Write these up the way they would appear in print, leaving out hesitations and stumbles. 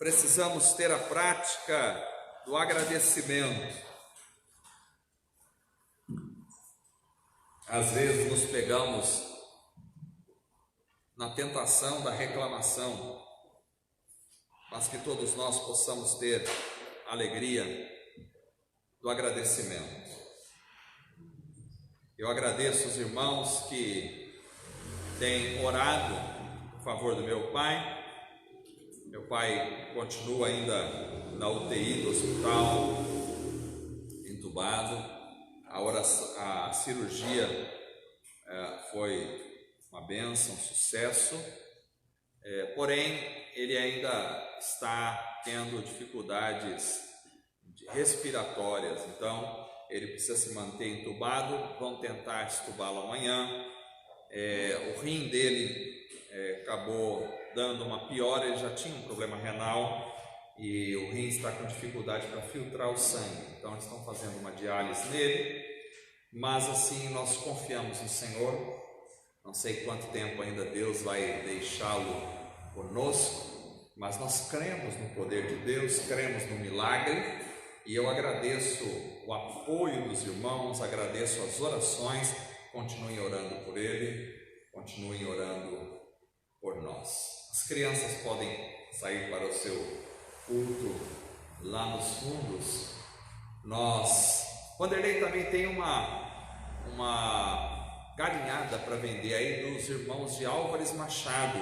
precisamos ter a prática do agradecimento. Às vezes nos pegamos na tentação da reclamação, mas que todos nós possamos ter alegria do agradecimento. Eu agradeço os irmãos que têm orado a favor do meu pai. Meu pai continua ainda na UTI do hospital, entubado. A cirurgia foi uma bênção, um sucesso, porém ele ainda está tendo dificuldades respiratórias, então ele precisa se manter entubado. Vão tentar estubá-lo amanhã. O rim dele acabou dando uma piora, ele já tinha um problema renal e o rim está com dificuldade para filtrar o sangue, então eles estão fazendo uma diálise nele, mas assim nós confiamos no Senhor. Não sei quanto tempo ainda Deus vai deixá-lo conosco, mas nós cremos no poder de Deus, cremos no milagre, e eu agradeço o apoio dos irmãos, agradeço as orações. Continuem orando por ele, continuem orando por nós. As crianças podem sair para o seu culto lá nos fundos. Vanderlei também tem uma galinhada para vender aí dos irmãos de Álvares Machado.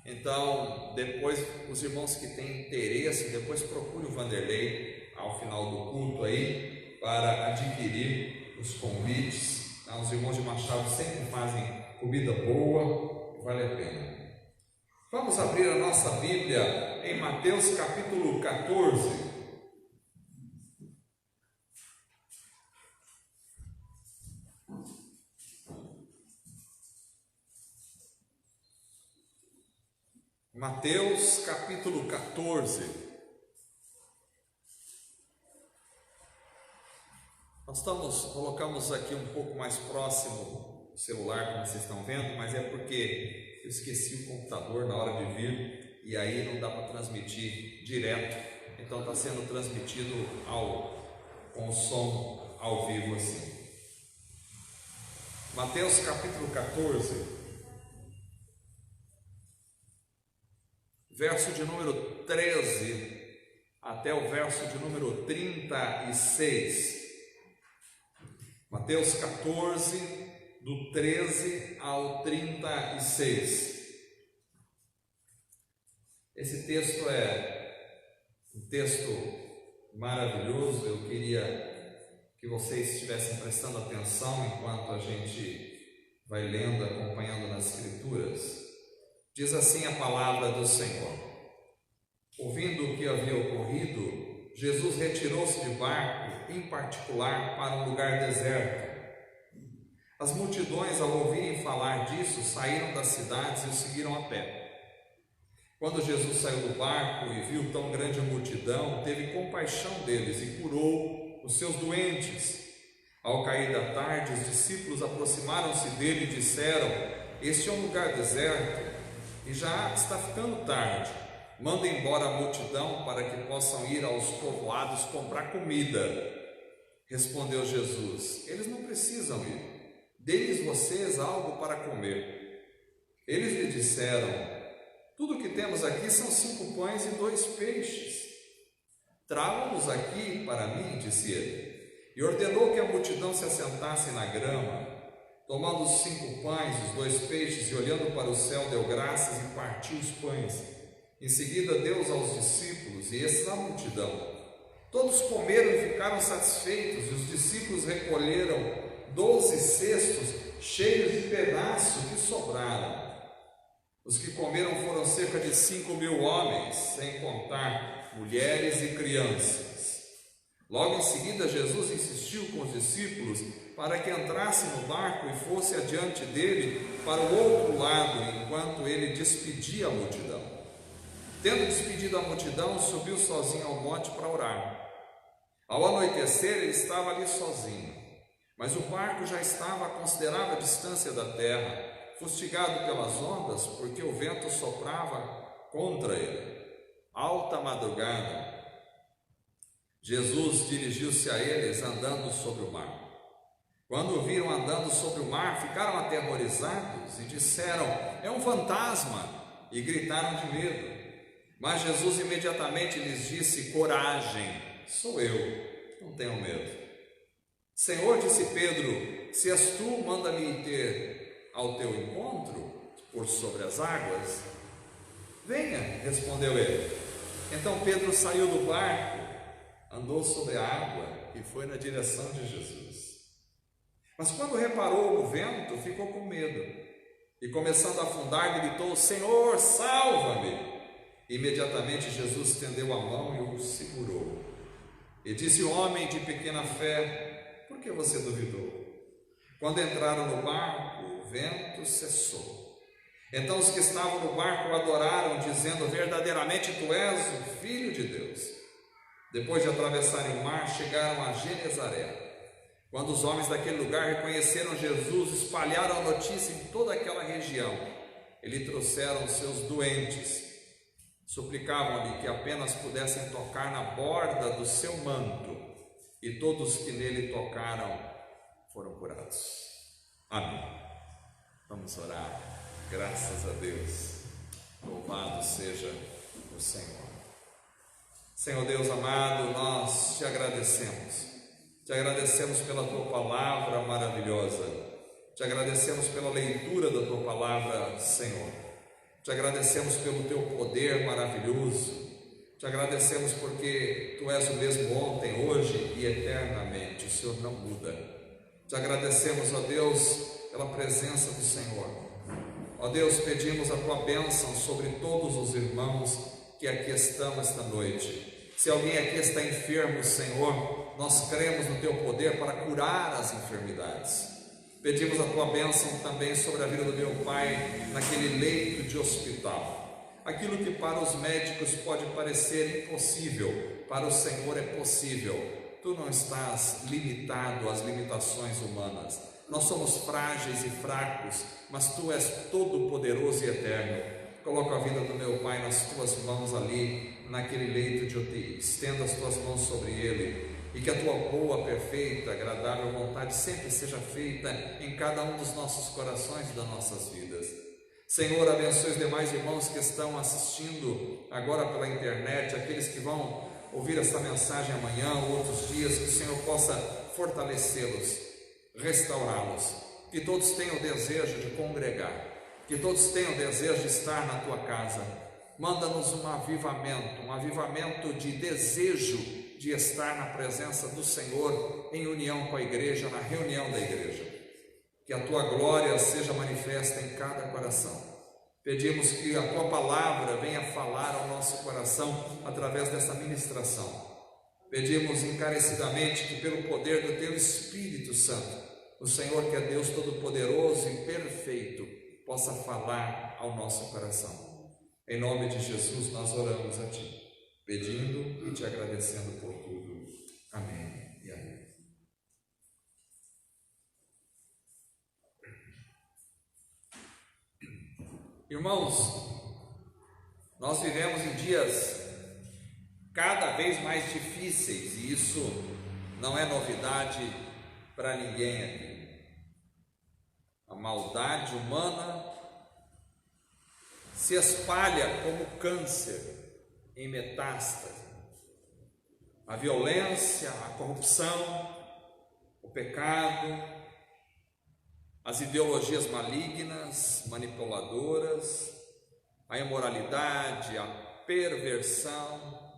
Então, depois, os irmãos que têm interesse, depois procure o Vanderlei ao final do culto aí para adquirir os convites. Os irmãos de Machado sempre fazem comida boa e vale a pena. Vamos abrir a nossa Bíblia em Mateus capítulo 14. Mateus capítulo 14. Colocamos aqui um pouco mais próximo o celular, como vocês estão vendo, mas é porque eu esqueci o computador na hora de vir e aí não dá para transmitir direto, então está sendo transmitido com o som ao vivo assim. Mateus capítulo 14, verso de número 13 até o verso de número 36. Mateus 14, do 13 ao 36. Esse texto é um texto maravilhoso. Eu queria que vocês estivessem prestando atenção enquanto a gente vai lendo, acompanhando nas Escrituras. Diz assim a palavra do Senhor: ouvindo o que havia ocorrido, Jesus retirou-se de barco, em particular, para um lugar deserto. As multidões, ao ouvirem falar disso, saíram das cidades e o seguiram a pé. Quando Jesus saiu do barco e viu tão grande multidão, teve compaixão deles e curou os seus doentes. Ao cair da tarde, os discípulos aproximaram-se dele e disseram: este é um lugar deserto e já está ficando tarde. Manda embora a multidão para que possam ir aos povoados comprar comida. Respondeu Jesus: eles não precisam ir. Dê-lhes vocês algo para comer. Eles lhe disseram: tudo o que temos aqui são 5 pães e 2 peixes. Tragam-nos aqui para mim, disse ele. E ordenou que a multidão se assentasse na grama. Tomando os 5 pães, os 2 peixes, e olhando para o céu, deu graças e partiu os pães. Em seguida deu aos discípulos e esses à multidão. Todos comeram e ficaram satisfeitos, e os discípulos recolheram 12 cestos cheios de pedaços que sobraram. Os que comeram foram cerca de 5.000 homens, sem contar mulheres e crianças. Logo em seguida, Jesus insistiu com os discípulos para que entrassem no barco e fosse adiante dele para o outro lado, enquanto ele despedia a multidão. Tendo despedido a multidão, subiu sozinho ao monte para orar. Ao anoitecer, ele estava ali sozinho, mas o barco já estava a considerável distância da terra, fustigado pelas ondas, porque o vento soprava contra ele. alta madrugada, Jesus dirigiu-se a eles andando sobre o mar. Quando o viram andando sobre o mar, ficaram aterrorizados e disseram: é um fantasma, e gritaram de medo. Mas Jesus imediatamente lhes disse: coragem, sou eu, não tenham medo. Senhor, disse Pedro, se és tu, manda-me ir ao teu encontro por sobre as águas. Venha, respondeu ele. Então Pedro saiu do barco, andou sobre a água e foi na direção de Jesus. Mas quando reparou no vento, ficou com medo e, começando a afundar, gritou: Senhor, salva-me! Imediatamente Jesus estendeu a mão e o segurou. E disse: homem de pequena fé, por que você duvidou? Quando entraram no barco, o vento cessou. Então os que estavam no barco o adoraram, dizendo: verdadeiramente tu és o Filho de Deus. Depois de atravessarem o mar, chegaram a Genezaré. Quando os homens daquele lugar reconheceram Jesus, espalharam a notícia em toda aquela região. E lhe trouxeram seus doentes. Suplicavam-lhe que apenas pudessem tocar na borda do seu manto. E todos que nele tocaram foram curados. Amém. Vamos orar. Graças a Deus. Louvado seja o Senhor. Senhor Deus amado, nós te agradecemos. Te agradecemos pela tua palavra maravilhosa. Te agradecemos pela leitura da tua palavra, Senhor. Te agradecemos pelo teu poder maravilhoso. Te agradecemos porque tu és o mesmo ontem, hoje e eternamente. O Senhor não muda. Te agradecemos, ó Deus, pela presença do Senhor. Ó Deus, pedimos a tua bênção sobre todos os irmãos que aqui estão esta noite. Se alguém aqui está enfermo, Senhor, nós cremos no teu poder para curar as enfermidades. Pedimos a tua bênção também sobre a vida do meu pai naquele leito de hospital. Aquilo que para os médicos pode parecer impossível, para o Senhor é possível. Tu não estás limitado às limitações humanas. Nós somos frágeis e fracos, mas tu és todo poderoso e eterno. Coloca a vida do meu pai nas tuas mãos ali, naquele leito de UTI. Estenda as tuas mãos sobre ele e que a tua boa, perfeita, agradável vontade sempre seja feita em cada um dos nossos corações e das nossas vidas. Senhor, abençoe os demais irmãos que estão assistindo agora pela internet, aqueles que vão ouvir essa mensagem amanhã ou outros dias, que o Senhor possa fortalecê-los, restaurá-los, que todos tenham o desejo de congregar, que todos tenham o desejo de estar na tua casa. Manda-nos um avivamento de desejo de estar na presença do Senhor, em união com a igreja, na reunião da igreja. Que a tua glória seja manifesta em cada coração. Pedimos que a tua palavra venha falar ao nosso coração através dessa ministração. Pedimos encarecidamente que pelo poder do teu Espírito Santo, o Senhor, que é Deus Todo-Poderoso e perfeito, possa falar ao nosso coração. Em nome de Jesus nós oramos a ti, pedindo e te agradecendo por tudo. Amém e amém. Irmãos, nós vivemos em dias cada vez mais difíceis e isso não é novidade para ninguém aqui. A maldade humana se espalha como câncer em metástase. A violência, a corrupção, o pecado, as ideologias malignas, manipuladoras, a imoralidade, a perversão,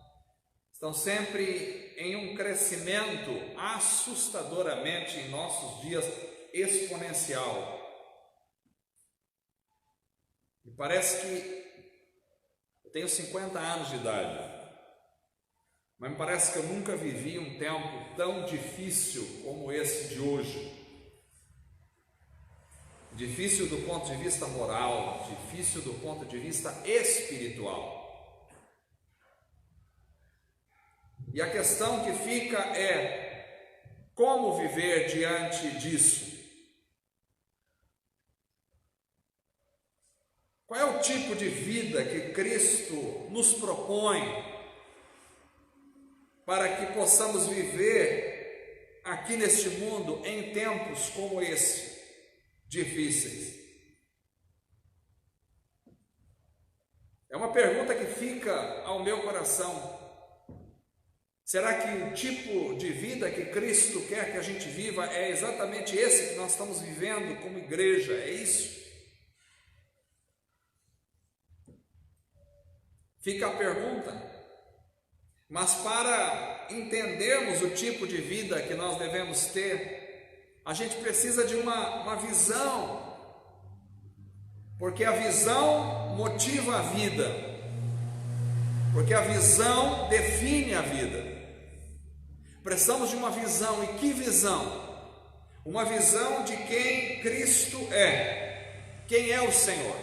estão sempre em um crescimento assustadoramente em nossos dias exponencial. E parece que eu tenho 50 anos de idade, mas me parece que eu nunca vivi um tempo tão difícil como esse de hoje. Difícil do ponto de vista moral, difícil do ponto de vista espiritual. E a questão que fica é: como viver diante disso? Qual é o tipo de vida que Cristo nos propõe para que possamos viver aqui neste mundo em tempos como esse, difíceis? É uma pergunta que fica ao meu coração. Será que o tipo de vida que Cristo quer que a gente viva é exatamente esse que nós estamos vivendo como igreja? É isso? Fica a pergunta. Mas para entendermos o tipo de vida que nós devemos ter, a gente precisa de uma visão. Porque a visão motiva a vida. Porque a visão define a vida. Precisamos de uma visão. E que visão? Uma visão de quem Cristo é. Quem é o Senhor.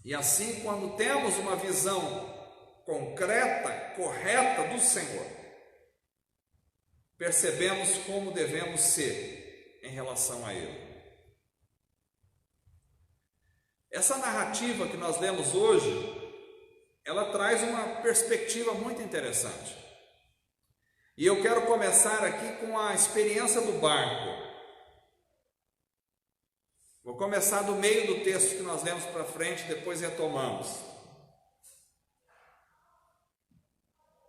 E assim, quando temos uma visão concreta, correta do Senhor, percebemos como devemos ser em relação a Ele. Essa narrativa que nós lemos hoje, ela traz uma perspectiva muito interessante. E eu quero começar aqui com a experiência do barco. Vou começar do meio do texto que nós lemos para frente, depois retomamos.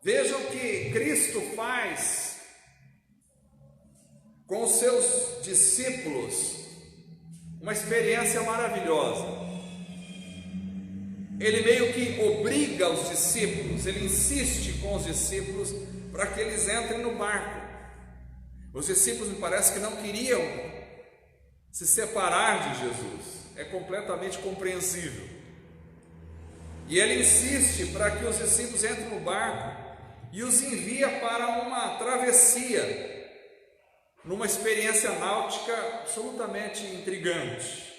Vejam que Cristo faz com os seus discípulos uma experiência maravilhosa. Ele meio que obriga os discípulos, ele insiste com os discípulos para que eles entrem no barco. Os discípulos, me parece que não queriam se separar de Jesus. É completamente compreensível. E ele insiste para que os discípulos entrem no barco e os envia para uma travessia, numa experiência náutica absolutamente intrigante.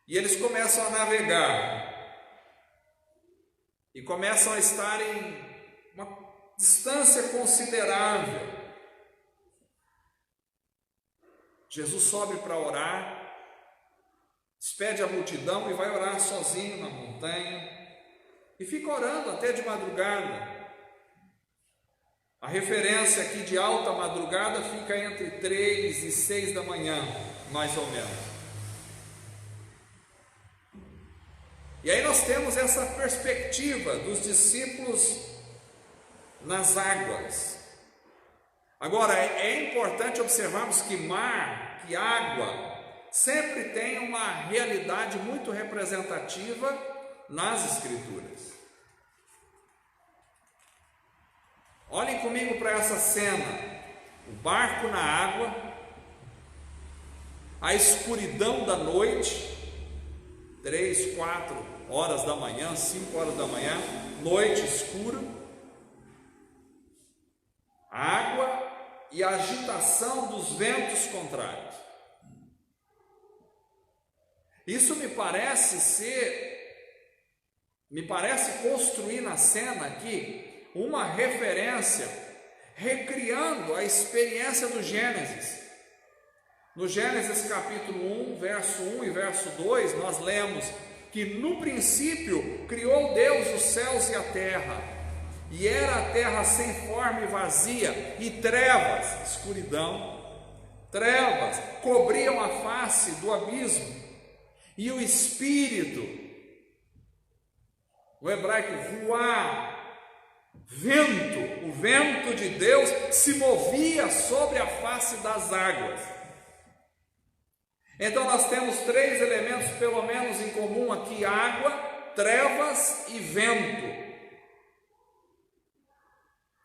E eles começam a navegar e começam a estar em uma distância considerável. Jesus sobe para orar, despede a multidão e vai orar sozinho na montanha e fica orando até de madrugada. A referência aqui de alta madrugada fica entre 3 e 6 da manhã, mais ou menos. E aí nós temos essa perspectiva dos discípulos nas águas. Agora, é importante observarmos que mar, que água, sempre tem uma realidade muito representativa nas Escrituras. Olhem comigo para essa cena: o barco na água, a escuridão da noite, 3, 4 horas da manhã, 5 horas da manhã, noite escura, a água e a agitação dos ventos contrários. Isso me parece construir na cena aqui uma referência, recriando a experiência do Gênesis. No Gênesis capítulo 1, verso 1 e verso 2, nós lemos que no princípio criou Deus os céus e a terra, e era a terra sem forma e vazia, e trevas, escuridão, trevas cobriam a face do abismo, e o Espírito, no hebraico ruá, vento, o vento de Deus se movia sobre a face das águas. Então nós temos 3 elementos pelo menos em comum aqui: água, trevas e vento,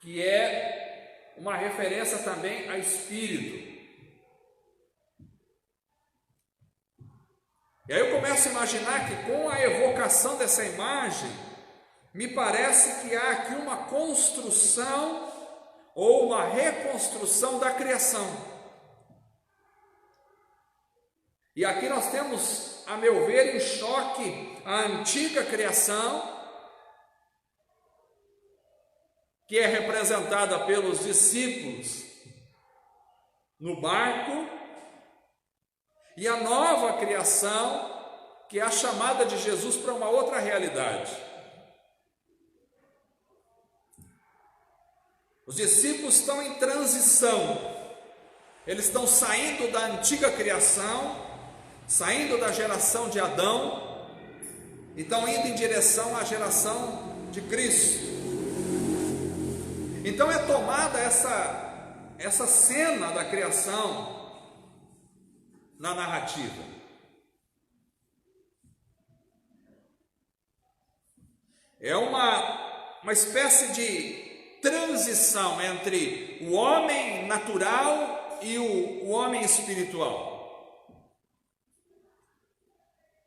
que é uma referência também a Espírito. E aí eu começo a imaginar que com a evocação dessa imagem, me parece que há aqui uma construção ou uma reconstrução da criação. E aqui nós temos, a meu ver, em choque a antiga criação, que é representada pelos discípulos no barco, e a nova criação, que é a chamada de Jesus para uma outra realidade. Os discípulos estão em transição, eles estão saindo da antiga criação, saindo da geração de Adão, e estão indo em direção à geração de Cristo. Então é tomada essa cena da criação na narrativa. É uma espécie de transição entre o homem natural e o homem espiritual.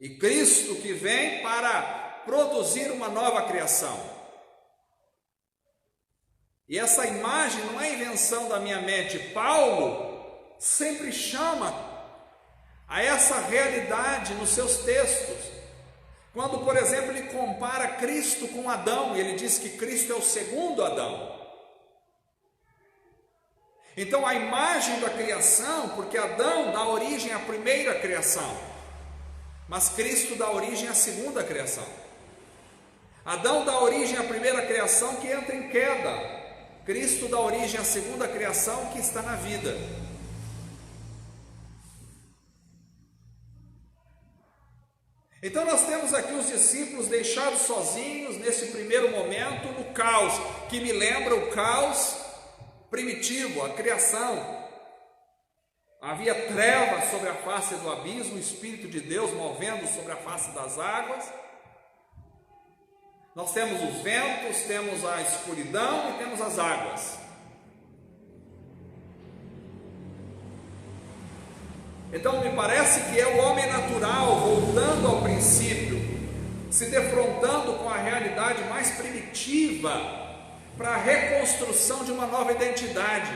E Cristo que vem para produzir uma nova criação. E essa imagem não é invenção da minha mente. Paulo sempre chama a essa realidade nos seus textos. Quando, por exemplo, ele compara Cristo com Adão, ele diz que Cristo é o segundo Adão. Então a imagem da criação, porque Adão dá origem à primeira criação, mas Cristo dá origem à segunda criação. Adão dá origem à primeira criação que entra em queda, Cristo dá origem à segunda criação que está na vida. Então nós temos aqui os discípulos deixados sozinhos nesse primeiro momento no caos, que me lembra o caos primitivo, a criação. Havia trevas sobre a face do abismo, o Espírito de Deus movendo sobre a face das águas. Nós temos os ventos, temos a escuridão e temos as águas. Então me parece que é o homem natural voltando ao princípio, se defrontando com a realidade mais primitiva para a reconstrução de uma nova identidade.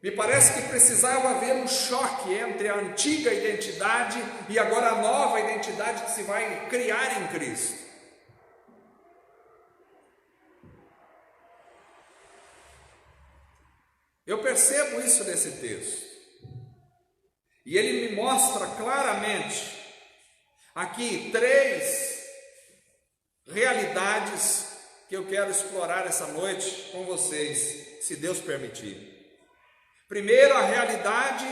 Me parece que precisava haver um choque entre a antiga identidade e agora a nova identidade que se vai criar em Cristo. Eu percebo isso nesse texto. E ele me mostra claramente aqui 3 realidades que eu quero explorar essa noite com vocês, se Deus permitir. Primeiro, a realidade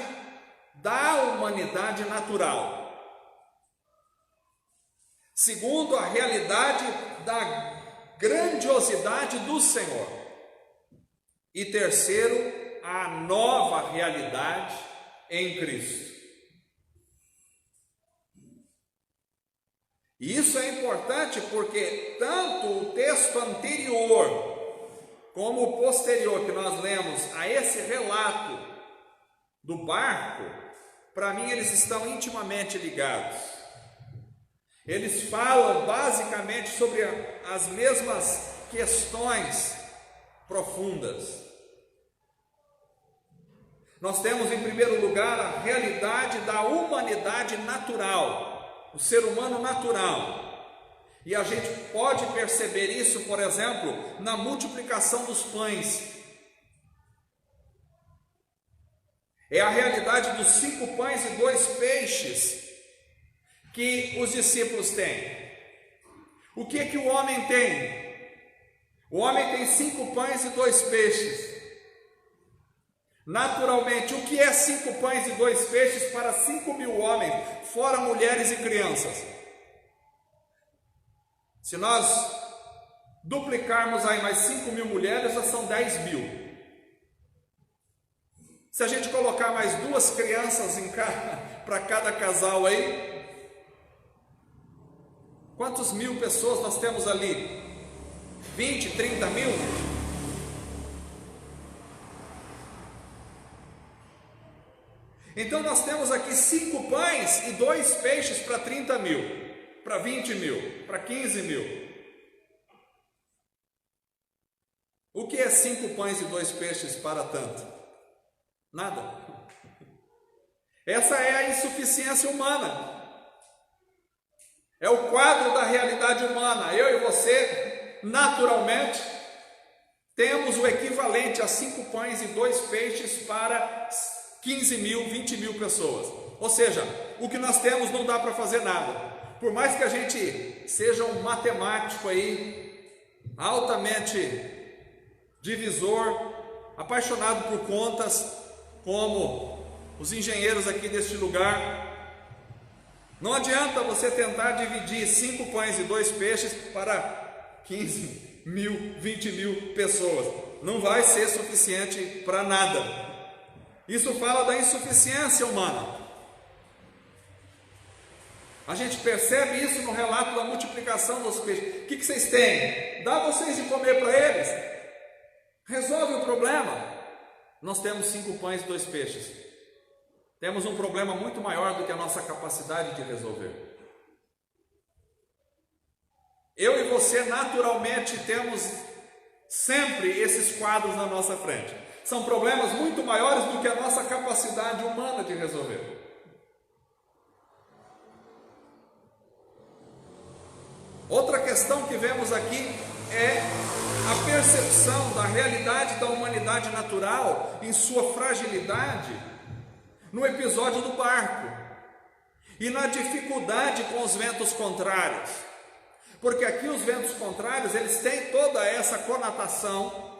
da humanidade natural. Segundo, a realidade da grandiosidade do Senhor. E terceiro, a nova realidade em Cristo. E isso é importante porque tanto o texto anterior como o posterior que nós lemos a esse relato do barco, para mim eles estão intimamente ligados. Eles falam basicamente sobre as mesmas questões profundas. Nós temos em primeiro lugar a realidade da humanidade natural, o ser humano natural. E a gente pode perceber isso, por exemplo, na multiplicação dos pães. É a realidade dos 5 pães e 2 peixes que os discípulos têm. O que que o homem tem? O homem tem 5 pães e 2 peixes. Naturalmente, o que é 5 pães e 2 peixes para 5.000 homens, fora mulheres e crianças? Se nós duplicarmos aí mais 5.000 mulheres, já são 10.000. Se a gente colocar mais 2 crianças para cada casal aí, quantas mil pessoas nós temos ali? 20, 30 mil? Então nós temos aqui 5 pães e 2 peixes para 30 mil, para 20 mil, para 15 mil. O que é 5 pães e 2 peixes para tanto? Nada. Essa é a insuficiência humana. É o quadro da realidade humana. Eu e você, naturalmente, temos o equivalente a 5 pães e 2 peixes para 15 mil, 20 mil pessoas. Ou seja, o que nós temos não dá para fazer nada. Por mais que a gente seja um matemático aí, altamente divisor, apaixonado por contas, como os engenheiros aqui deste lugar, não adianta você tentar dividir 5 pães e 2 peixes para 15 mil, 20 mil pessoas. Não vai ser suficiente para nada. Isso fala da insuficiência humana. A gente percebe isso no relato da multiplicação dos peixes. O que vocês têm? Dá vocês de comer para eles. Resolve o problema. Nós temos 5 pães e 2 peixes. Temos um problema muito maior do que a nossa capacidade de resolver. Eu e você naturalmente temos sempre esses quadros na nossa frente. São problemas muito maiores do que a nossa capacidade humana de resolver. Outra questão que vemos aqui é a percepção da realidade da humanidade natural em sua fragilidade no episódio do barco e na dificuldade com os ventos contrários. Porque aqui os ventos contrários, eles têm toda essa conotação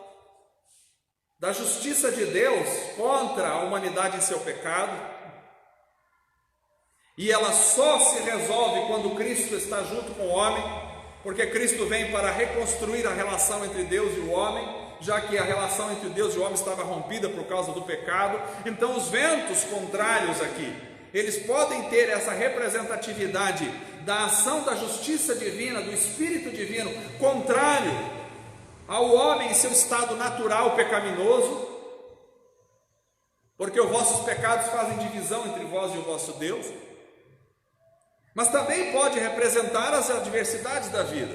da justiça de Deus contra a humanidade em seu pecado, e ela só se resolve quando Cristo está junto com o homem, porque Cristo vem para reconstruir a relação entre Deus e o homem, já que a relação entre Deus e o homem estava rompida por causa do pecado. Então os ventos contrários aqui, eles podem ter essa representatividade da ação da justiça divina, do Espírito divino, contrário ao homem em seu estado natural pecaminoso, porque os vossos pecados fazem divisão entre vós e o vosso Deus, mas também pode representar as adversidades da vida.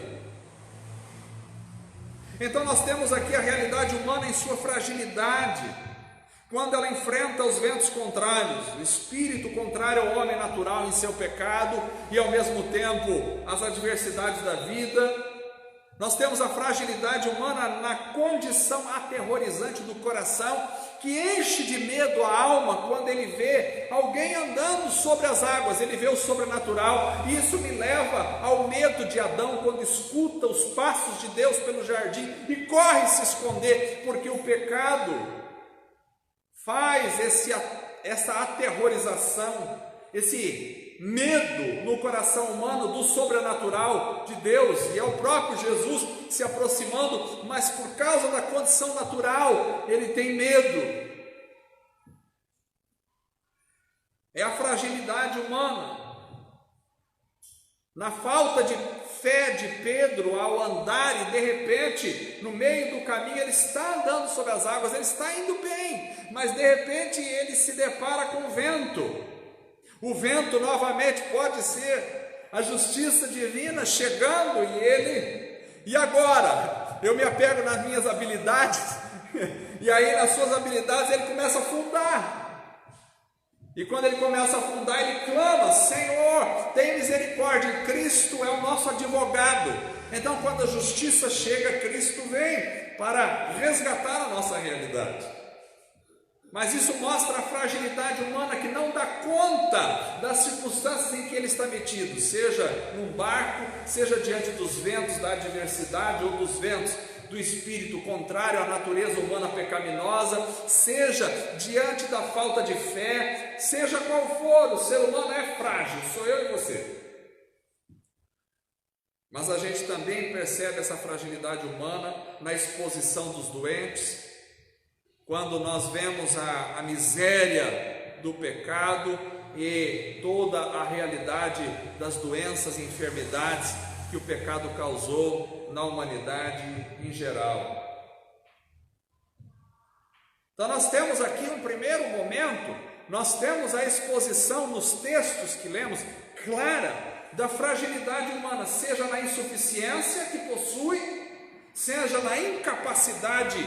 Então nós temos aqui a realidade humana em sua fragilidade, quando ela enfrenta os ventos contrários, o espírito contrário ao homem natural em seu pecado e ao mesmo tempo as adversidades da vida. Nós temos a fragilidade humana na condição aterrorizante do coração, que enche de medo a alma quando ele vê alguém andando sobre as águas, ele vê o sobrenatural, e isso me leva ao medo de Adão quando escuta os passos de Deus pelo jardim e corre se esconder, porque o pecado faz essa aterrorização, esse medo no coração humano do sobrenatural de Deus, e é o próprio Jesus se aproximando, mas por causa da condição natural, ele tem medo. É a fragilidade humana. Na falta de fé de Pedro ao andar, e de repente, no meio do caminho, ele está andando sobre as águas, ele está indo bem, mas de repente ele se depara com o vento. O vento novamente pode ser a justiça divina chegando, e agora? Eu me apego nas minhas habilidades, e aí nas suas habilidades ele começa a afundar. E quando ele começa a afundar, ele clama: Senhor, tem misericórdia. Cristo é o nosso advogado. Então quando a justiça chega, Cristo vem para resgatar a nossa realidade. Mas isso mostra a fragilidade humana, que não dá conta das circunstâncias em que ele está metido, seja num barco, seja diante dos ventos da adversidade ou dos ventos do espírito contrário à natureza humana pecaminosa, seja diante da falta de fé, seja qual for, o ser humano é frágil, sou eu e você. Mas a gente também percebe essa fragilidade humana na exposição dos doentes, quando nós vemos a miséria do pecado e toda a realidade das doenças e enfermidades que o pecado causou na humanidade em geral. Então nós temos aqui um primeiro momento, nós temos a exposição nos textos que lemos, clara, da fragilidade humana, seja na insuficiência que possui, seja na incapacidade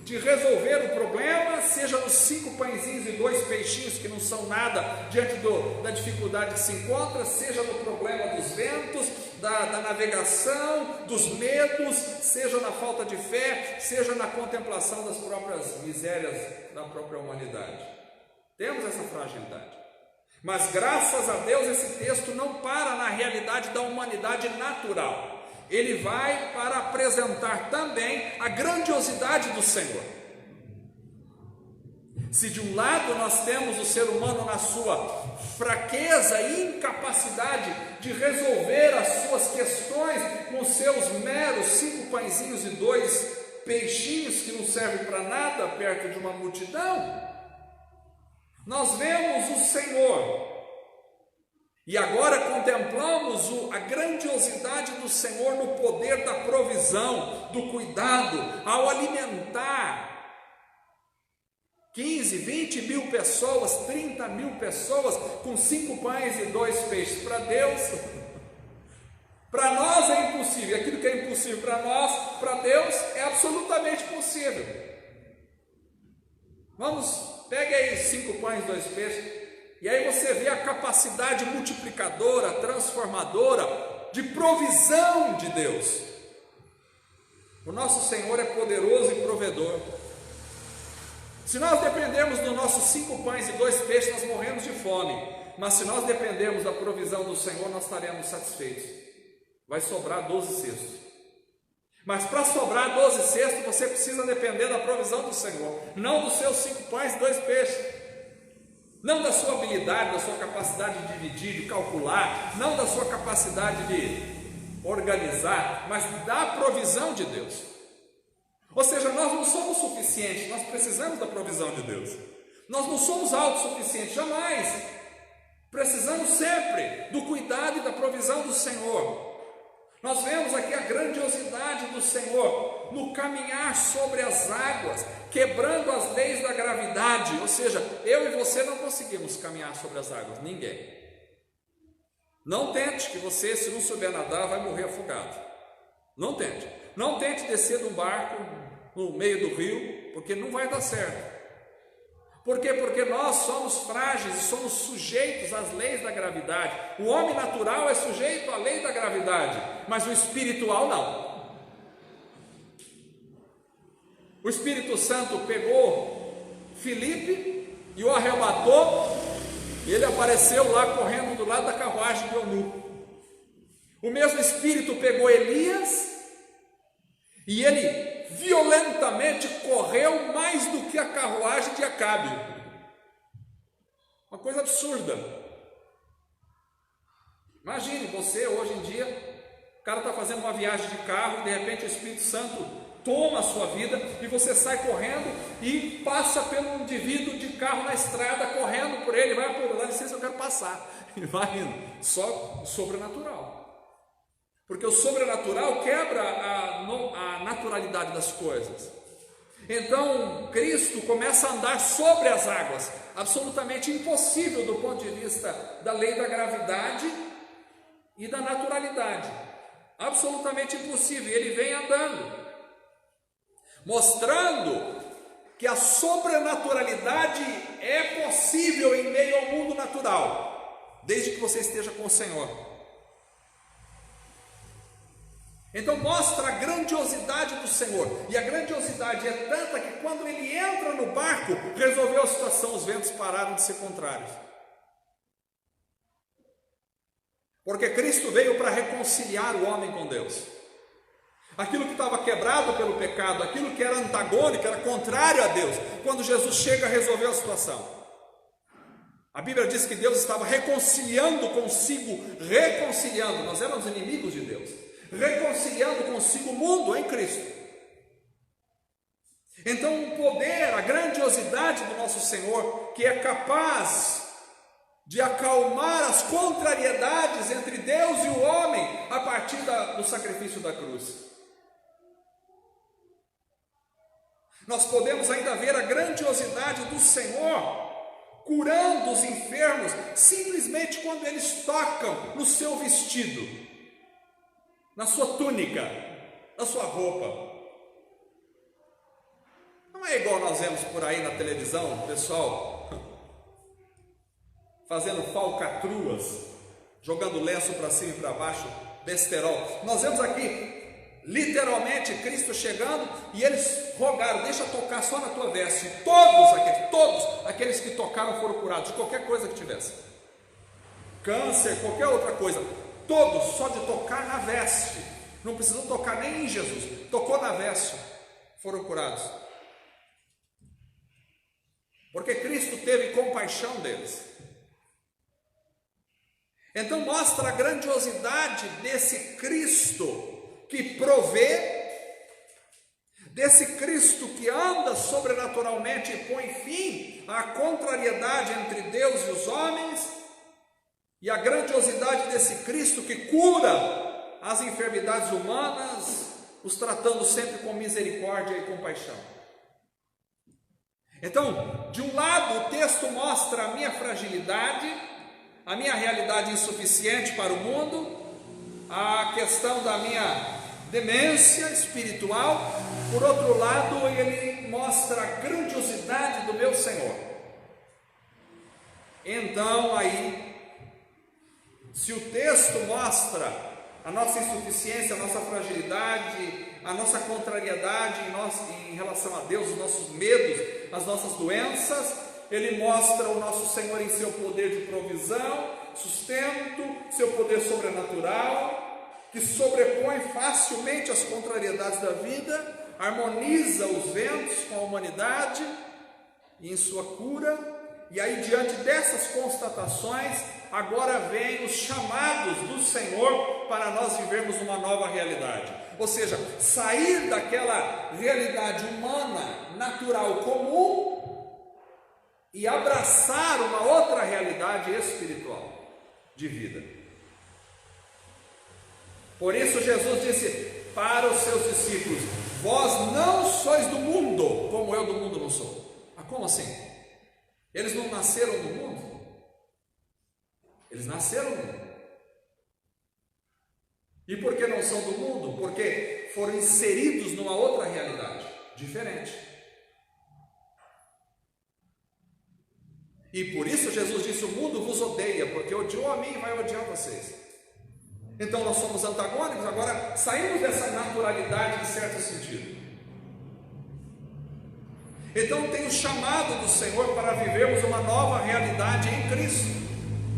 de resolver o problema, seja nos 5 pãezinhos e 2 peixinhos que não são nada diante da dificuldade que se encontra, seja no problema dos ventos, da navegação, dos medos, seja na falta de fé, seja na contemplação das próprias misérias da própria humanidade. Temos essa fragilidade. Mas graças a Deus esse texto não para na realidade da humanidade natural. Ele vai para apresentar também a grandiosidade do Senhor. Se de um lado nós temos o ser humano na sua fraqueza e incapacidade de resolver as suas questões com seus meros 5 pãezinhos e 2 peixinhos que não servem para nada perto de uma multidão, nós vemos o Senhor. E agora contemplamos a grandiosidade do Senhor no poder da provisão, do cuidado, ao alimentar 15, 20 mil pessoas, 30 mil pessoas com 5 pães e 2 peixes. Para Deus, para nós é impossível. Aquilo que é impossível para nós, para Deus é absolutamente possível. Vamos, pegue aí 5 pães e 2 peixes. E aí você vê a capacidade multiplicadora, transformadora, de provisão de Deus. O nosso Senhor é poderoso e provedor. Se nós dependermos dos nossos 5 pães e 2 peixes, nós morremos de fome. Mas se nós dependermos da provisão do Senhor, nós estaremos satisfeitos. Vai sobrar 12 cestos. Mas para sobrar 12 cestos, você precisa depender da provisão do Senhor, não dos seus 5 pães e 2 peixes. Não da sua habilidade, da sua capacidade de dividir, de calcular, não da sua capacidade de organizar, mas da provisão de Deus. Ou seja, nós não somos suficientes, nós precisamos da provisão de Deus. Nós não somos autossuficientes, jamais. Precisamos sempre do cuidado e da provisão do Senhor. Nós vemos aqui a grandiosidade do Senhor no caminhar sobre as águas, quebrando as leis da gravidade. Ou seja, eu e você não conseguimos caminhar sobre as águas, ninguém. Não tente, que você, se não souber nadar, vai morrer afogado. Não tente. Não tente descer de um barco no meio do rio, porque não vai dar certo. Por quê? Porque nós somos frágeis e somos sujeitos às leis da gravidade. O homem natural é sujeito à lei da gravidade, mas o espiritual não. O Espírito Santo pegou Filipe e o arrebatou, e ele apareceu lá correndo do lado da carruagem de eunuco. O mesmo Espírito pegou Elias e ele violentamente correu mais do que a carruagem de Acabe. Uma coisa absurda. Imagine você hoje em dia, o cara está fazendo uma viagem de carro, de repente o Espírito Santo toma a sua vida e você sai correndo e passa pelo indivíduo de carro na estrada, correndo por ele, vai por lá, licença, eu quero passar, e vai indo. Só o sobrenatural. Porque o sobrenatural quebra a naturalidade das coisas. Então Cristo começa a andar sobre as águas, absolutamente impossível do ponto de vista da lei da gravidade e da naturalidade, absolutamente impossível. Ele vem andando, mostrando que a sobrenaturalidade é possível em meio ao mundo natural, desde que você esteja com o Senhor. Então mostra a grandiosidade do Senhor, e a grandiosidade é tanta que quando ele entra no barco, resolveu a situação, os ventos pararam de ser contrários. Porque Cristo veio para reconciliar o homem com Deus. Aquilo que estava quebrado pelo pecado, aquilo que era antagônico, era contrário a Deus, quando Jesus chega, resolveu a situação. A Bíblia diz que Deus estava reconciliando consigo, nós éramos inimigos de Deus, reconciliando consigo o mundo em Cristo. Então o poder, a grandiosidade do nosso Senhor, que é capaz de acalmar as contrariedades entre Deus e o homem a partir do sacrifício da cruz. Nós podemos ainda ver a grandiosidade do Senhor curando os enfermos simplesmente quando eles tocam no seu vestido, na sua túnica, na sua roupa. Não é igual nós vemos por aí na televisão, o pessoal fazendo falcatruas, jogando lenço para cima e para baixo, besterol. Nós vemos aqui literalmente Cristo chegando, e eles rogaram: deixa tocar só na tua veste. Todos aqueles que tocaram foram curados de qualquer coisa que tivesse, câncer, qualquer outra coisa, todos, só de tocar na veste, não precisou tocar nem em Jesus, tocou na veste, foram curados, porque Cristo teve compaixão deles. Então mostra a grandiosidade desse Cristo que provê, desse Cristo que anda sobrenaturalmente e põe fim à contrariedade entre Deus e os homens, e a grandiosidade desse Cristo que cura as enfermidades humanas, os tratando sempre com misericórdia e compaixão. Então, de um lado, o texto mostra a minha fragilidade, a minha realidade insuficiente para o mundo, a questão da minha demência espiritual. Por outro lado, ele mostra a grandiosidade do meu Senhor. Então, aí, se o texto mostra a nossa insuficiência, a nossa fragilidade, a nossa contrariedade em relação a Deus, os nossos medos, as nossas doenças, ele mostra o nosso Senhor em seu poder de provisão, sustento, seu poder sobrenatural, que sobrepõe facilmente as contrariedades da vida, harmoniza os ventos com a humanidade e em sua cura. E aí, diante dessas constatações, agora vem os chamados do Senhor para nós vivermos uma nova realidade, ou seja, sair daquela realidade humana, natural, comum, e abraçar uma outra realidade espiritual de vida. Por isso Jesus disse para os seus discípulos: vós não sois do mundo, como eu do mundo não sou. Ah, como assim? Eles não nasceram do mundo? Eles nasceram do mundo. E por que não são do mundo? Porque foram inseridos numa outra realidade, diferente. E por isso Jesus disse: o mundo vos odeia, porque odiou a mim e vai odiar vocês. Então nós somos antagônicos, agora saímos dessa naturalidade em certo sentido. Então tem o chamado do Senhor para vivermos uma nova realidade em Cristo,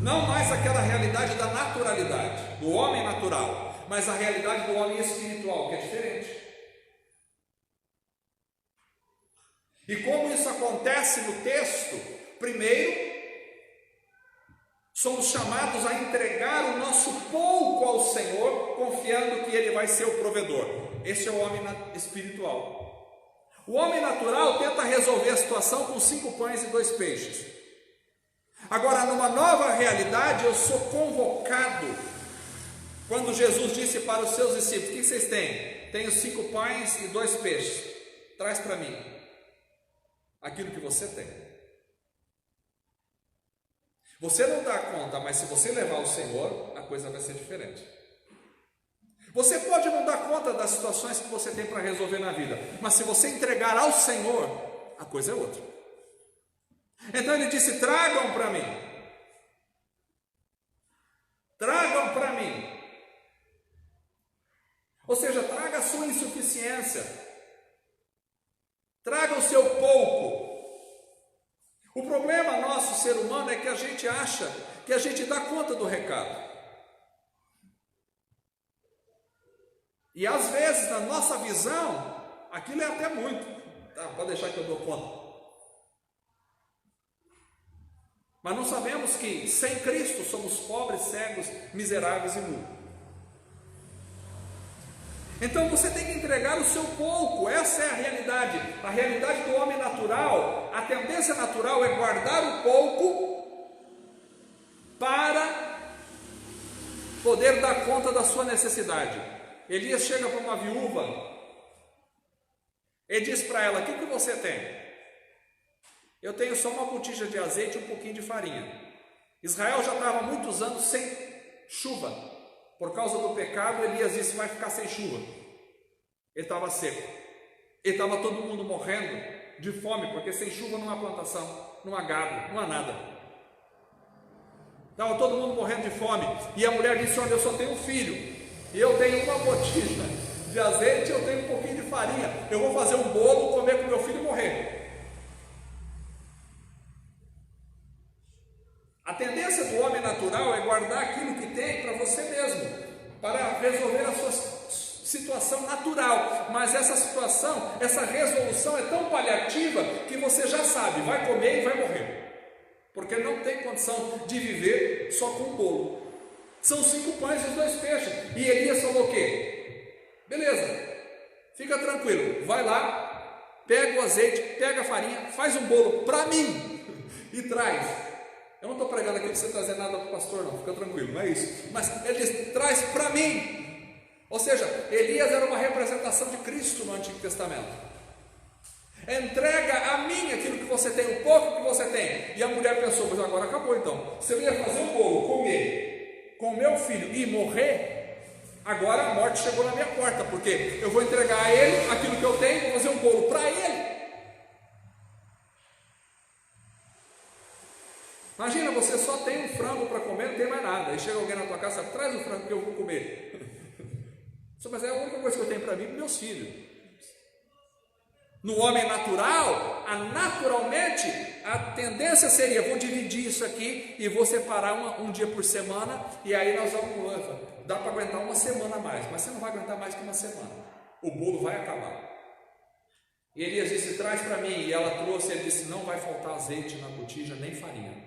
não mais aquela realidade da naturalidade, do homem natural, mas a realidade do homem espiritual, que é diferente. E como isso acontece no texto? Primeiro, somos chamados a entregar o nosso pouco ao Senhor, confiando que Ele vai ser o provedor. Esse é o homem espiritual. O homem natural tenta resolver a situação com 5 pães e 2 peixes. Agora, numa nova realidade, eu sou convocado. Quando Jesus disse para os seus discípulos: o que vocês têm? Tenho 5 pães e 2 peixes. Traz para mim aquilo que você tem. Você não dá conta, mas se você levar o Senhor, a coisa vai ser diferente. Você pode não dar conta das situações que você tem para resolver na vida, mas se você entregar ao Senhor, a coisa é outra. Então ele disse: tragam para mim. Tragam para mim. Ou seja, traga a sua insuficiência. Traga o seu pouco. O problema nosso, ser humano, é que a gente acha que a gente dá conta do recado. E às vezes, na nossa visão, aquilo é até muito. Tá, pode deixar que eu dou conta. Mas não sabemos que sem Cristo somos pobres, cegos, miseráveis e nus. Então você tem que entregar o seu pouco. Essa é a realidade. A realidade do homem natural, a tendência natural é guardar o pouco para poder dar conta da sua necessidade. Elias chega para uma viúva e diz para ela: o que você tem? Eu tenho só uma botija de azeite e um pouquinho de farinha. Israel já estava há muitos anos sem chuva. Por causa do pecado, Elias disse: vai ficar sem chuva. Ele estava seco. Ele estava todo mundo morrendo de fome, porque sem chuva não há plantação, não há gado, não há nada. Estava todo mundo morrendo de fome. E a mulher disse: olha, eu só tenho um filho, e eu tenho uma botija de azeite, eu tenho um pouquinho de farinha, eu vou fazer um bolo, comer com meu filho e morrer. A tendência do homem natural é guardar aquilo que tem para você mesmo, para resolver a sua situação natural, mas essa situação, essa resolução é tão paliativa que você já sabe, vai comer e vai morrer, porque não tem condição de viver só com um bolo. São 5 pães e os 2 peixes, e Elias falou o quê? Beleza, fica tranquilo, vai lá, pega o azeite, pega a farinha, faz um bolo para mim e traz. Eu não estou pregando aqui para você trazer nada para o pastor, não, fica tranquilo, não é isso. Mas ele diz, traz para mim. Ou seja, Elias era uma representação de Cristo no Antigo Testamento. Entrega a mim aquilo que você tem, o pouco que você tem. E a mulher pensou, mas agora acabou então. Se eu ia fazer um bolo, comer com o meu filho e morrer, agora a morte chegou na minha porta, porque eu vou entregar a ele aquilo que eu tenho, vou fazer um bolo para ele. Imagina, você só tem um frango para comer, não tem mais nada. Aí chega alguém na tua casa, traz o frango que eu vou comer. Mas é a única coisa que eu tenho para mim e para meus filhos. No homem natural, naturalmente, a tendência seria, vou dividir isso aqui e vou separar um dia por semana, e aí nós vamos, dá para aguentar uma semana a mais, mas você não vai aguentar mais que uma semana. O bolo vai acabar. E Elias disse, traz para mim, e ela trouxe, ele disse, não vai faltar azeite na botija, nem farinha,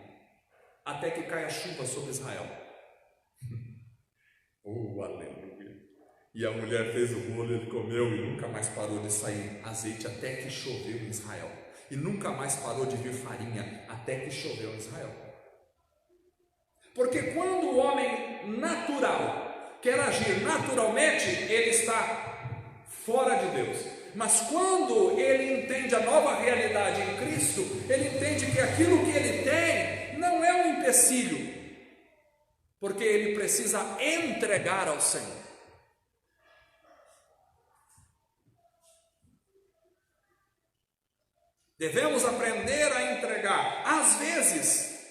até que caia chuva sobre Israel. Aleluia! E a mulher fez o bolo, ele comeu e nunca mais parou de sair azeite até que choveu em Israel. E nunca mais parou de vir farinha até que choveu em Israel. Porque quando o homem natural quer agir naturalmente, ele está fora de Deus. Mas quando ele entende a nova realidade em Cristo, ele entende que aquilo que ele tem não é um empecilho, porque ele precisa entregar ao Senhor. Devemos aprender a entregar. Às vezes,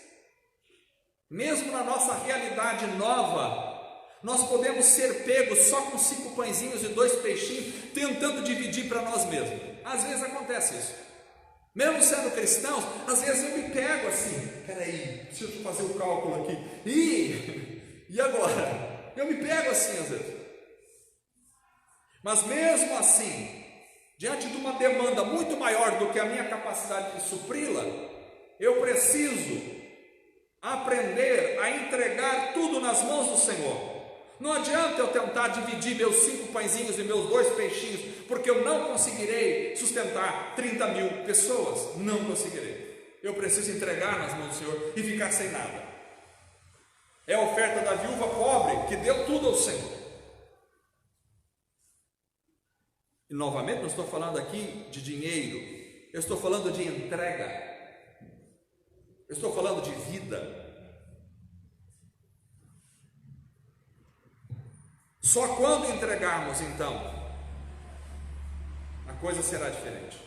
mesmo na nossa realidade nova, nós podemos ser pegos só com 5 pãezinhos e 2 peixinhos, tentando dividir para nós mesmos. Às vezes acontece isso. Mesmo sendo cristãos, às vezes eu me pego assim, peraí, deixa eu fazer o cálculo aqui. E agora? Eu me pego assim às vezes. Mas mesmo assim, diante de uma demanda muito maior do que a minha capacidade de supri-la, eu preciso aprender a entregar tudo nas mãos do Senhor. Não adianta eu tentar dividir meus 5 pãezinhos e meus 2 peixinhos, porque eu não conseguirei sustentar 30 mil pessoas, não conseguirei. Eu preciso entregar nas mãos do Senhor e ficar sem nada. É a oferta da viúva pobre que deu tudo ao Senhor. E novamente não estou falando aqui de dinheiro, eu estou falando de entrega, eu estou falando de vida. Só quando entregarmos então, a coisa será diferente.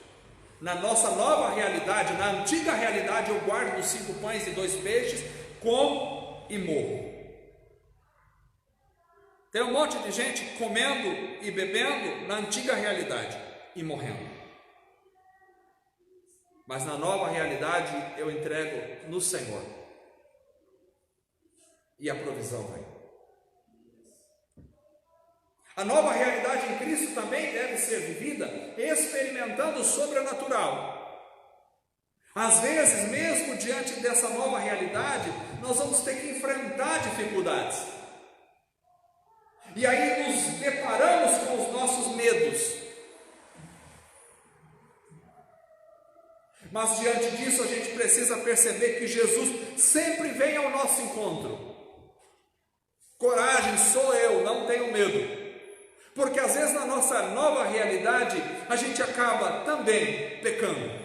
Na nossa nova realidade, na antiga realidade, eu guardo os 5 pães e 2 peixes, como e morro. Tem um monte de gente comendo e bebendo na antiga realidade e morrendo. Mas na nova realidade eu entrego no Senhor. E a provisão vem. A nova realidade em Cristo também deve ser vivida experimentando o sobrenatural. Às vezes, mesmo diante dessa nova realidade, nós vamos ter que enfrentar dificuldades. E aí nos deparamos com os nossos medos. Mas diante disso a gente precisa perceber que Jesus sempre vem ao nosso encontro. Coragem, sou eu, não tenho medo. Porque às vezes na nossa nova realidade a gente acaba também pecando.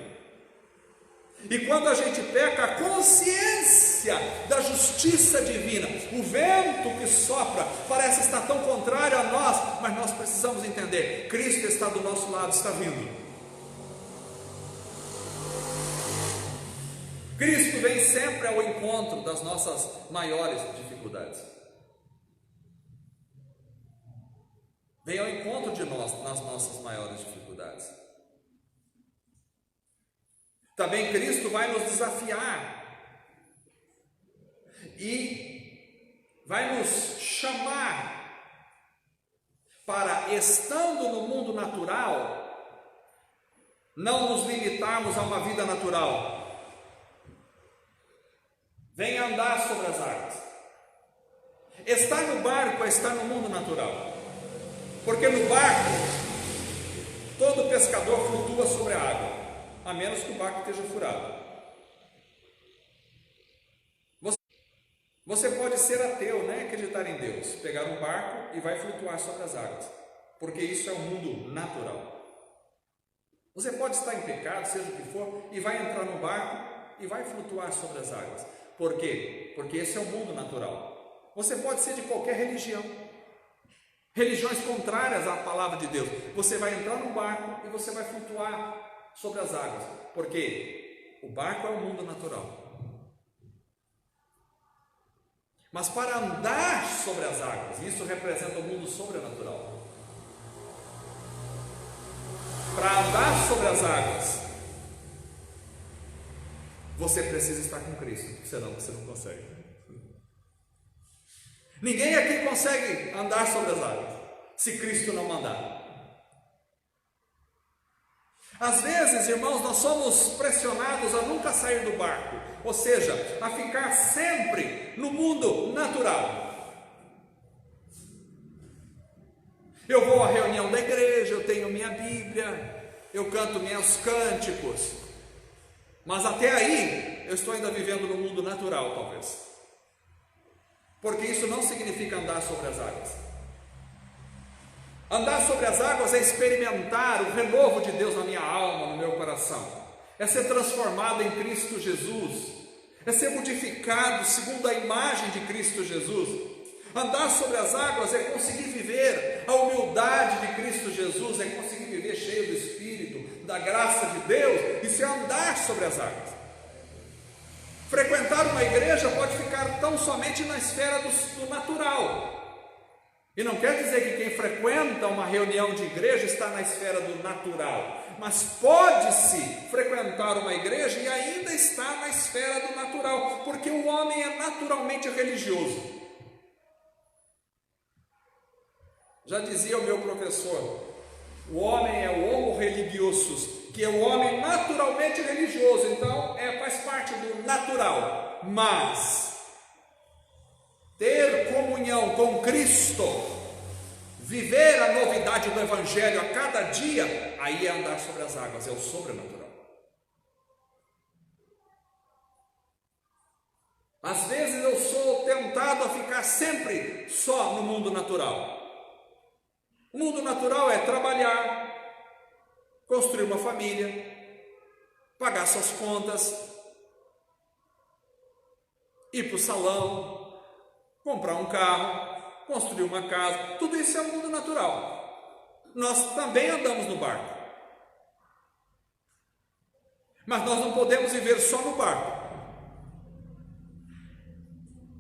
E quando a gente peca, a consciência da justiça divina, o vento que sopra, parece estar tão contrário a nós, mas nós precisamos entender, Cristo está do nosso lado, está vindo. Cristo vem sempre ao encontro das nossas maiores dificuldades. vem ao encontro de nós nas nossas maiores dificuldades. Também Cristo vai nos desafiar e vai nos chamar para, estando no mundo natural, não nos limitarmos a uma vida natural. Venha andar sobre as águas. Estar no barco é estar no mundo natural, porque no barco todo pescador flutua sobre a água, a menos que o barco esteja furado. Você pode ser ateu, nem acreditar em Deus, pegar um barco e vai flutuar sobre as águas, porque isso é o mundo natural. Você pode estar em pecado, seja o que for, e vai entrar no barco e vai flutuar sobre as águas. Por quê? Porque esse é o mundo natural. Você pode ser de qualquer religião, religiões contrárias à palavra de Deus. Você vai entrar no barco e você vai flutuar sobre as águas. Por quê? O barco é o mundo natural. Mas para andar sobre as águas, isso representa o mundo sobrenatural. Para andar sobre as águas, você precisa estar com Cristo, senão você não consegue. Ninguém aqui consegue andar sobre as águas se Cristo não mandar. Às vezes, irmãos, nós somos pressionados a nunca sair do barco, ou seja, a ficar sempre no mundo natural. Eu vou à reunião da igreja, eu tenho minha Bíblia, eu canto meus cânticos, mas até aí eu estou ainda vivendo no mundo natural, talvez, porque isso não significa andar sobre as águas. Andar sobre as águas é experimentar o renovo de Deus na minha alma, no meu coração, é ser transformado em Cristo Jesus, é ser modificado segundo a imagem de Cristo Jesus. Andar sobre as águas é conseguir viver a humildade de Cristo Jesus, é conseguir viver cheio do Espírito, da graça de Deus, isso é andar sobre as águas. Frequentar uma igreja pode ficar tão somente na esfera do natural, e não quer dizer que quem frequenta uma reunião de igreja está na esfera do natural, mas pode-se frequentar uma igreja e ainda estar na esfera do natural, porque o homem é naturalmente religioso. Já dizia o meu professor, o homem é o homo religiosus, que é o homem naturalmente religioso, então faz parte do natural, mas ter comunhão com Cristo, viver a novidade do Evangelho a cada dia, aí é andar sobre as águas, é o sobrenatural. Às vezes eu sou tentado a ficar sempre só no mundo natural. O mundo natural é trabalhar, construir uma família, pagar suas contas, ir para o salão, comprar um carro, construir uma casa, tudo isso é o mundo natural. Nós também andamos no barco, mas nós não podemos viver só no barco,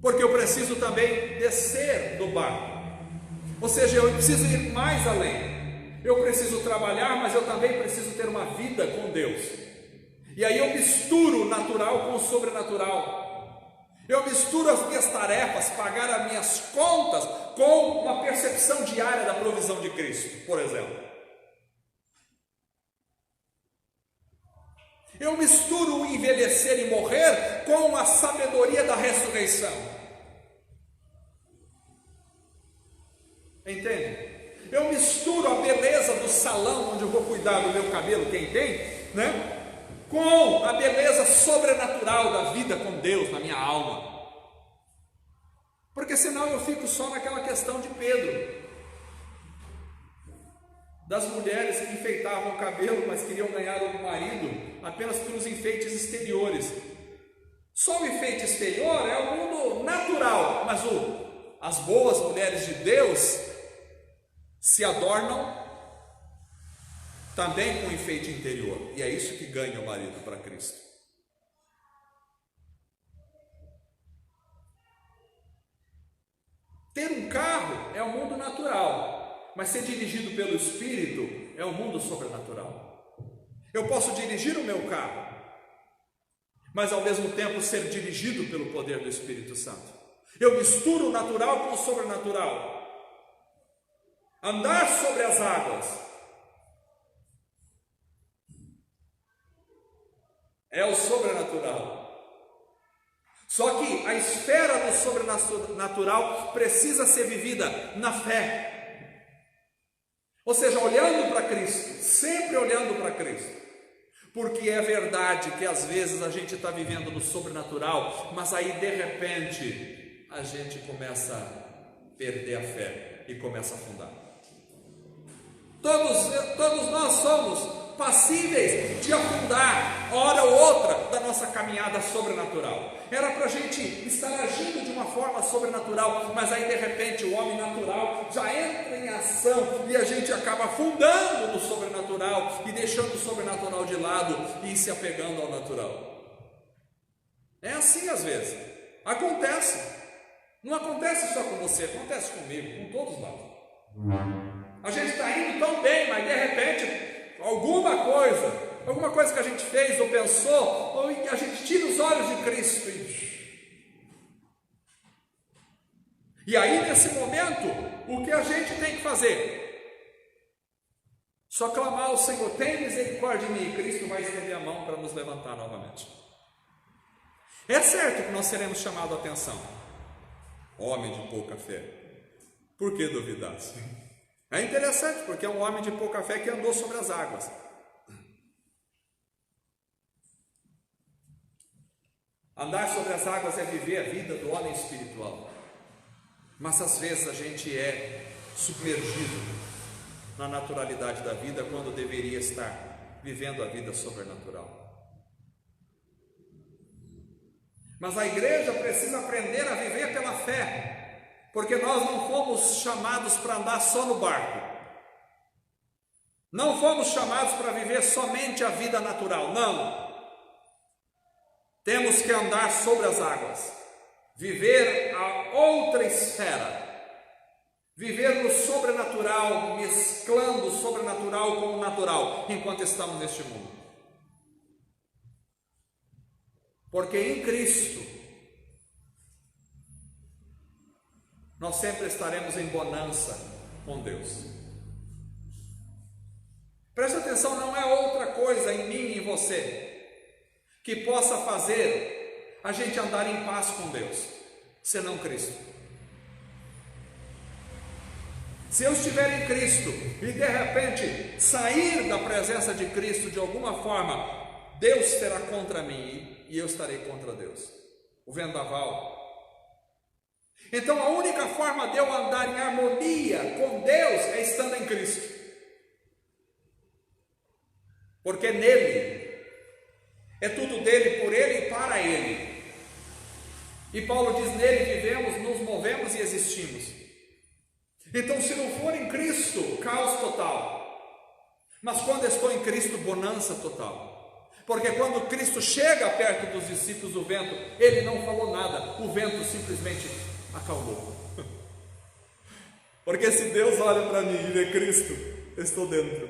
porque eu preciso também descer do barco. Ou seja, eu preciso ir mais além. Eu preciso trabalhar, mas eu também preciso ter uma vida com Deus. E aí eu misturo o natural com o sobrenatural. Eu misturo as minhas tarefas, pagar as minhas contas, com uma percepção diária da provisão de Cristo, por exemplo. Eu misturo o envelhecer e morrer com a sabedoria da ressurreição. Entende? Eu misturo a beleza do salão onde eu vou cuidar do meu cabelo, quem tem, né? Com a beleza sobrenatural da vida com Deus na minha alma. Porque senão eu fico só naquela questão de Pedro, das mulheres que enfeitavam o cabelo, mas queriam ganhar o marido apenas pelos enfeites exteriores. Só o enfeite exterior é o mundo natural, mas as boas mulheres de Deus se adornam também com enfeite interior, e é isso que ganha o marido para Cristo. Ter um carro é o mundo natural, mas ser dirigido pelo Espírito é o mundo sobrenatural. Eu posso dirigir o meu carro, mas ao mesmo tempo ser dirigido pelo poder do Espírito Santo. Eu misturo o natural com o sobrenatural. Andar sobre as águas é o sobrenatural. Só que a esfera do sobrenatural precisa ser vivida na fé. Ou seja, olhando para Cristo, sempre olhando para Cristo. Porque é verdade que às vezes a gente está vivendo no sobrenatural, mas aí de repente a gente começa a perder a fé e começa a afundar. Todos nós somos passíveis de afundar, hora ou outra, da nossa caminhada sobrenatural. Era para a gente estar agindo de uma forma sobrenatural, mas aí de repente o homem natural já entra em ação e a gente acaba afundando no sobrenatural e deixando o sobrenatural de lado e se apegando ao natural. É assim às vezes, acontece. Não acontece só com você, acontece comigo, com todos nós. A gente está indo tão bem, mas de repente alguma coisa que a gente fez ou pensou, ou a gente tira os olhos de Cristo e aí nesse momento o que a gente tem que fazer? Só clamar ao Senhor: tem misericórdia de mim, e Cristo vai estender a mão para nos levantar novamente. É certo que nós seremos chamados a atenção. Homem de pouca fé, por que duvidasse? É interessante, porque é um homem de pouca fé que andou sobre as águas. Andar sobre as águas é viver a vida do homem espiritual. Mas às vezes a gente é submergido na naturalidade da vida, quando deveria estar vivendo a vida sobrenatural. Mas a igreja precisa aprender a viver pela fé. Porque nós não fomos chamados para andar só no barco. Não fomos chamados para viver somente a vida natural. Não. Temos que andar sobre as águas. Viver a outra esfera. Viver no sobrenatural, mesclando o sobrenatural com o natural, enquanto estamos neste mundo. Porque em Cristo nós sempre estaremos em bonança com Deus. Preste atenção, não é outra coisa em mim e em você que possa fazer a gente andar em paz com Deus, senão Cristo. Se eu estiver em Cristo e de repente sair da presença de Cristo de alguma forma, Deus será contra mim e eu estarei contra Deus. O vendaval. Então a única forma de eu andar em harmonia com Deus é estando em Cristo. Porque nele é tudo dele, por ele e para ele. E Paulo diz: nele vivemos, nos movemos e existimos. Então, se não for em Cristo, caos total. Mas quando estou em Cristo, bonança total. Porque quando Cristo chega perto dos discípulos do vento, ele não falou nada, o vento simplesmente acalmou. Porque se Deus olha para mim e vê Cristo, eu estou dentro.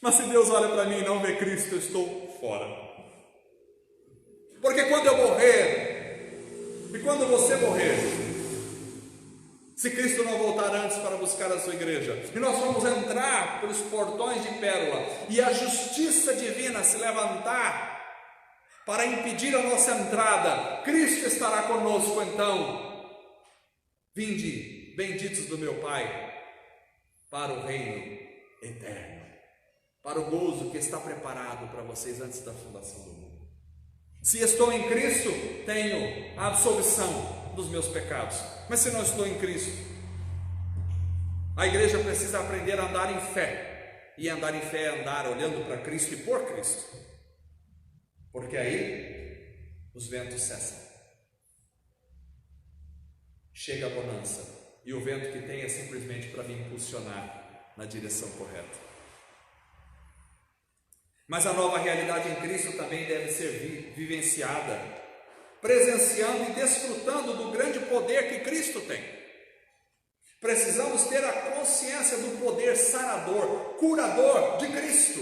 Mas se Deus olha para mim e não vê Cristo, eu estou fora. Porque quando eu morrer, e quando você morrer, se Cristo não voltar antes para buscar a sua igreja, e nós vamos entrar pelos portões de pérola, e a justiça divina se levantar para impedir a nossa entrada, Cristo estará conosco então. Vinde, benditos do meu Pai, para o reino eterno, para o gozo que está preparado para vocês antes da fundação do mundo. Se estou em Cristo, tenho a absolvição dos meus pecados. Mas se não estou em Cristo, a igreja precisa aprender a andar em fé. E andar em fé é andar olhando para Cristo e por Cristo. Porque aí os ventos cessam. Chega a bonança. E o vento que tem é simplesmente para me impulsionar na direção correta. Mas a nova realidade em Cristo também deve ser vivenciada, presenciando e desfrutando do grande poder que Cristo tem. Precisamos ter a consciência do poder sarador, curador de Cristo,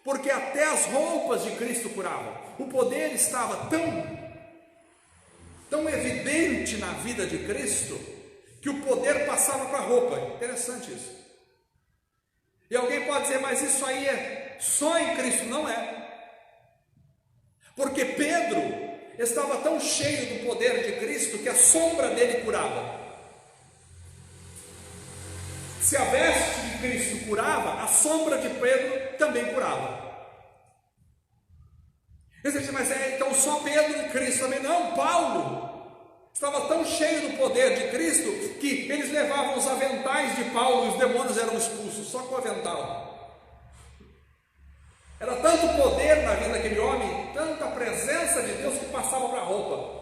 porque até as roupas de Cristo curavam. O poder estava tão evidente na vida de Cristo, que o poder passava para a roupa. Interessante isso. E alguém pode dizer, mas isso aí é só em Cristo. Não é. Porque Pedro estava tão cheio do poder de Cristo que a sombra dele curava. Se a veste de Cristo curava, a sombra de Pedro também curava. Você diz, mas então só Pedro e Cristo também? Não, Paulo estava tão cheio do poder de Cristo que eles levavam os aventais de Paulo e os demônios eram expulsos só com o avental. Era tanto poder na vida daquele homem, tanta presença de Deus que passava para a roupa.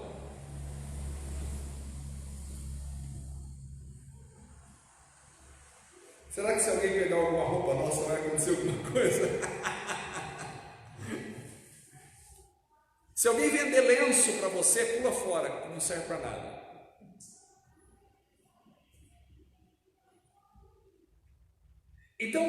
Será que se alguém pegar alguma roupa nossa vai acontecer alguma coisa? Se alguém vender lenço para você, pula fora, que não serve para nada. Então,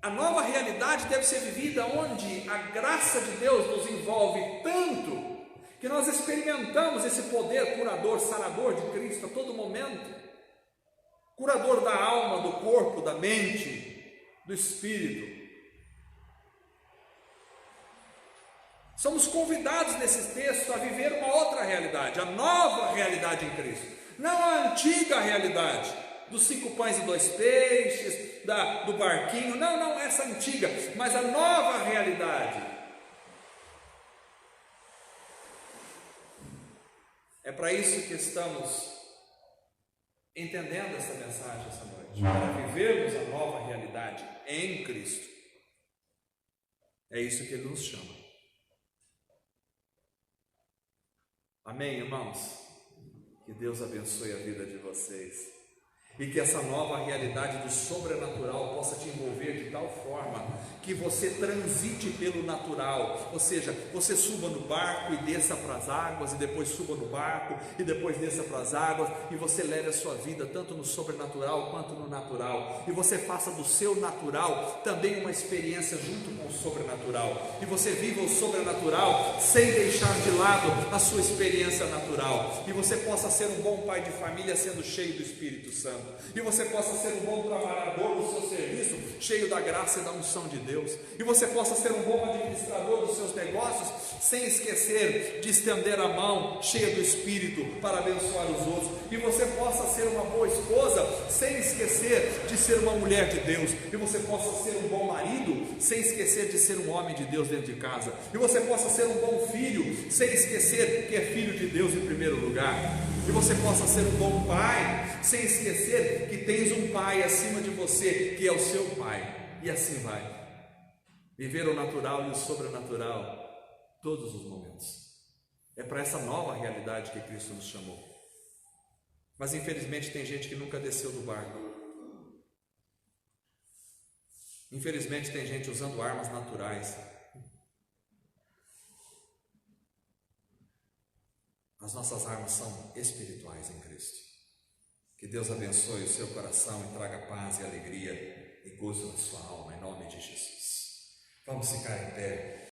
a nova realidade deve ser vivida onde a graça de Deus nos envolve tanto que nós experimentamos esse poder curador, sarador de Cristo a todo momento. Curador da alma, do corpo, da mente, do espírito. Somos convidados nesse texto a viver uma outra realidade, a nova realidade em Cristo. Não a antiga realidade dos 5 pães e 2 peixes, do barquinho. Não essa antiga, mas a nova realidade. É para isso que estamos entendendo essa mensagem essa noite, para vivermos a nova realidade em Cristo. É isso que Ele nos chama. Amém, irmãos? Que Deus abençoe a vida de vocês e que essa nova realidade do sobrenatural possa te envolver de tal forma que você transite pelo natural, ou seja, você suba no barco e desça para as águas, e depois suba no barco e depois desça para as águas, e você leve a sua vida tanto no sobrenatural quanto no natural, e você faça do seu natural também uma experiência junto com o sobrenatural, e você viva o sobrenatural sem deixar de lado a sua experiência natural, e você possa ser um bom pai de família sendo cheio do Espírito Santo, e você possa ser um bom trabalhador no seu serviço, cheio da graça e da unção de Deus, e você possa ser um bom administrador dos seus negócios, sem esquecer de estender a mão cheia do Espírito para abençoar os outros, e você possa ser uma boa esposa, sem esquecer de ser uma mulher de Deus, e você possa ser um bom marido, sem esquecer de ser um homem de Deus dentro de casa, e você possa ser um bom filho, sem esquecer que é filho de Deus em primeiro lugar, e você possa ser um bom pai, sem esquecer que tens um pai acima de você, que é o seu pai, e assim vai. Viver o natural e o sobrenatural todos os momentos. É para essa nova realidade que Cristo nos chamou. Mas infelizmente tem gente que nunca desceu do barco. Infelizmente tem gente usando armas naturais. As nossas armas são espirituais em Cristo. Que Deus abençoe o seu coração e traga paz e alegria e gozo na sua alma, em nome de Jesus. Vamos ficar em pé.